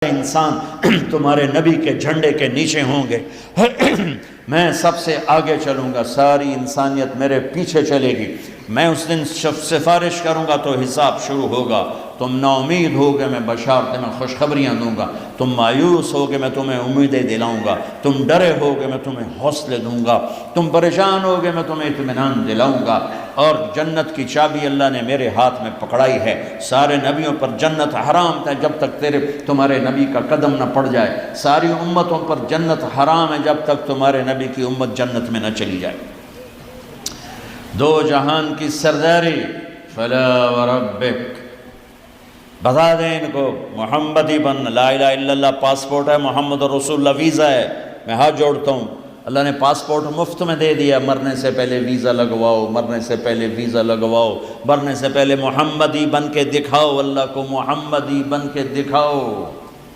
انسان تمہارے نبی کے جھنڈے کے نیچے ہوں گے، میں سب سے آگے چلوں گا، ساری انسانیت میرے پیچھے چلے گی۔ میں اس دن سفارش کروں گا تو حساب شروع ہوگا۔ تم نا امید ہوگے، میں بشارت میں خوشخبریاں دوں گا۔ تم مایوس ہوگے، میں تمہیں امیدیں دلاؤں گا۔ تم ڈرے ہوگے، میں تمہیں حوصلے دوں گا۔ تم پریشان ہوگے، میں تمہیں اطمینان دلاؤں گا۔ اور جنت کی چابی اللہ نے میرے ہاتھ میں پکڑائی ہے۔ سارے نبیوں پر جنت حرام ہے جب تک تمہارے نبی کا قدم نہ پڑ جائے۔ ساری امتوں پر جنت حرام ہے جب تک تمہارے نبی کی امت جنت میں نہ چلی جائے۔ دو جہان کی سرداری، فلا وربک، بتا دیں ان کو محمدی بن، لا الہ الا اللہ پاسپورٹ ہے، محمد رسول اللہ ویزا ہے۔ میں ہاتھ جوڑتا ہوں، اللہ نے پاسپورٹ مفت میں دے دیا، مرنے سے پہلے ویزا لگواؤ، مرنے سے پہلے ویزا لگواؤ، مرنے سے پہلے محمدی بن کے دکھاؤ، اللہ کو محمدی بن کے دکھاؤ۔